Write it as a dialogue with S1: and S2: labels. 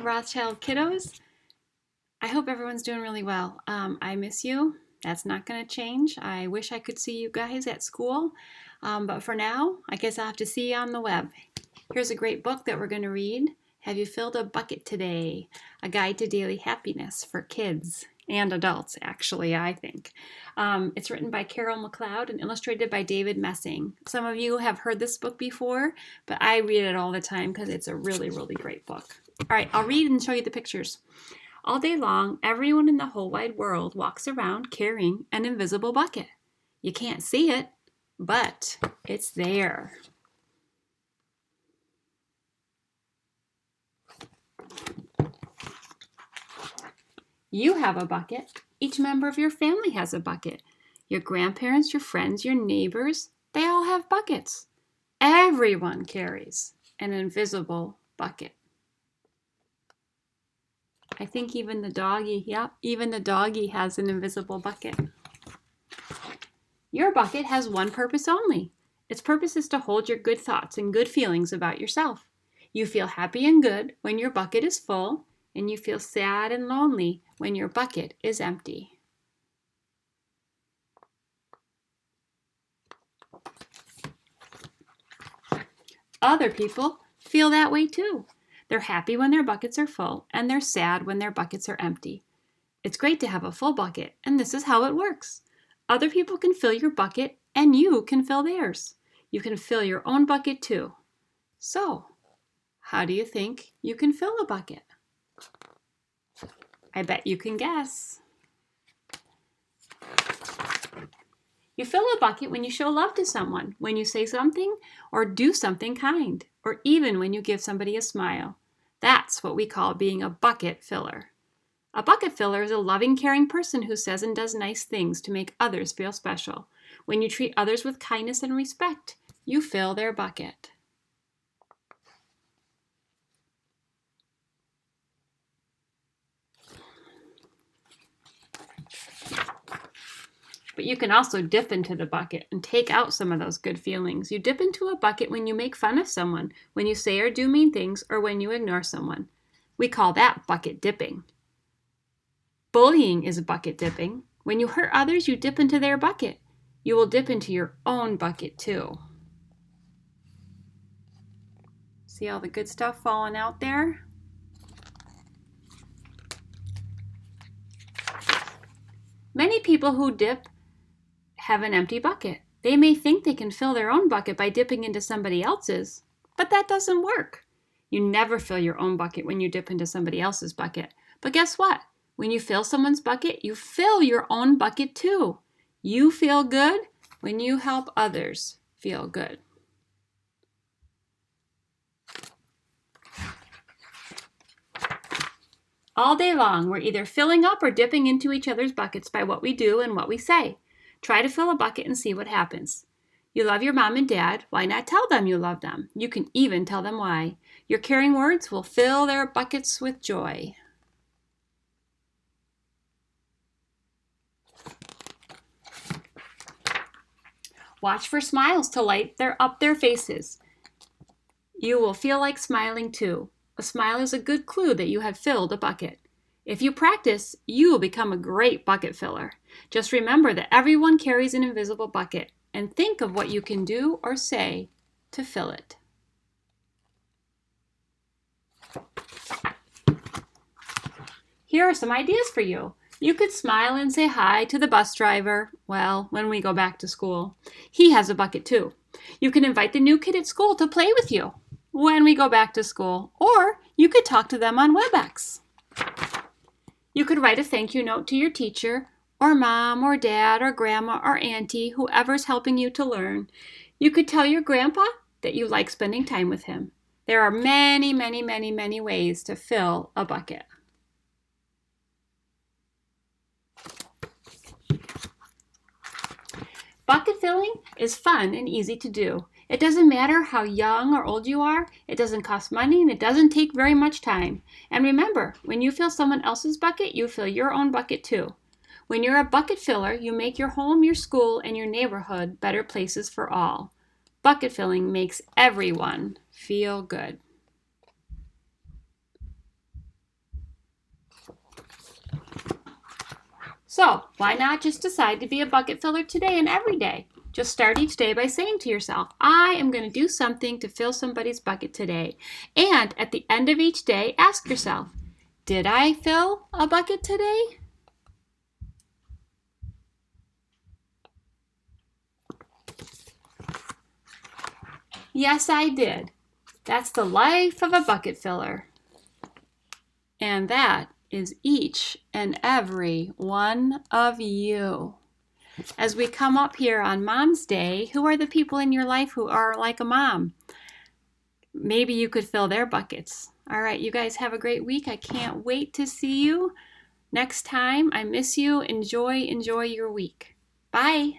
S1: Rothschild kiddos. I hope everyone's doing really well. I miss you. That's not going to change. I wish I could see you guys at school. But for now, I guess I'll have to see you on the web. Here's a great book that we're going to read. Have You Filled a Bucket Today? A Guide to Daily Happiness for Kids and Adults, actually, I think. It's written by Carol McLeod and illustrated by David Messing. Some of you have heard this book before, but I read it all the time because it's a really, really great book. All right, I'll read and show you the pictures. All day long, everyone in the whole wide world walks around carrying an invisible bucket. You can't see it, but it's there. You have a bucket. Each member of your family has a bucket. Your grandparents, your friends, your neighbors, they all have buckets. Everyone carries an invisible bucket. I think even the doggy has an invisible bucket. Your bucket has one purpose only. Its purpose is to hold your good thoughts and good feelings about yourself. You feel happy and good when your bucket is full, and you feel sad and lonely when your bucket is empty. Other people feel that way too. They're happy when their buckets are full, and they're sad when their buckets are empty. It's great to have a full bucket, and this is how it works. Other people can fill your bucket, and you can fill theirs. You can fill your own bucket too. So, how do you think you can fill a bucket? I bet you can guess. You fill a bucket when you show love to someone, when you say something or do something kind, or even when you give somebody a smile. That's what we call being a bucket filler. A bucket filler is a loving, caring person who says and does nice things to make others feel special. When you treat others with kindness and respect, you fill their bucket. But you can also dip into the bucket and take out some of those good feelings. You dip into a bucket when you make fun of someone, when you say or do mean things, or when you ignore someone. We call that bucket dipping. Bullying is bucket dipping. When you hurt others, you dip into their bucket. You will dip into your own bucket too. See all the good stuff falling out there? Many people who dip have an empty bucket. They may think they can fill their own bucket by dipping into somebody else's, but that doesn't work. You never fill your own bucket when you dip into somebody else's bucket. But guess what? When you fill someone's bucket, you fill your own bucket too. You feel good when you help others feel good. All day long, we're either filling up or dipping into each other's buckets by what we do and what we say. Try to fill a bucket and see what happens. You love your mom and dad. Why not tell them you love them? You can even tell them why. Your caring words will fill their buckets with joy. Watch for smiles to light up their faces. You will feel like smiling too. A smile is a good clue that you have filled a bucket. If you practice, you will become a great bucket filler. Just remember that everyone carries an invisible bucket, and think of what you can do or say to fill it. Here are some ideas for you. You could smile and say hi to the bus driver. Well, when we go back to school. He has a bucket too. You can invite the new kid at school to play with you when we go back to school. Or you could talk to them on WebEx. You could write a thank you note to your teacher, or mom, or dad, or grandma, or auntie, whoever's helping you to learn. You could tell your grandpa that you like spending time with him. There are many, many, many, many ways to fill a bucket. Bucket filling is fun and easy to do. It doesn't matter how young or old you are. It doesn't cost money and it doesn't take very much time. And remember, when you fill someone else's bucket, you fill your own bucket too. When you're a bucket filler, you make your home, your school, and your neighborhood better places for all. Bucket filling makes everyone feel good. So why not just decide to be a bucket filler today and every day? Just start each day by saying to yourself, I am going to do something to fill somebody's bucket today. And at the end of each day, ask yourself, did I fill a bucket today? Yes, I did. That's the life of a bucket filler. And that is each and every one of you. As we come up here on Mom's Day, who are the people in your life who are like a mom? Maybe you could fill their buckets. All right, you guys have a great week. I can't wait to see you next time. I miss you. Enjoy your week. Bye.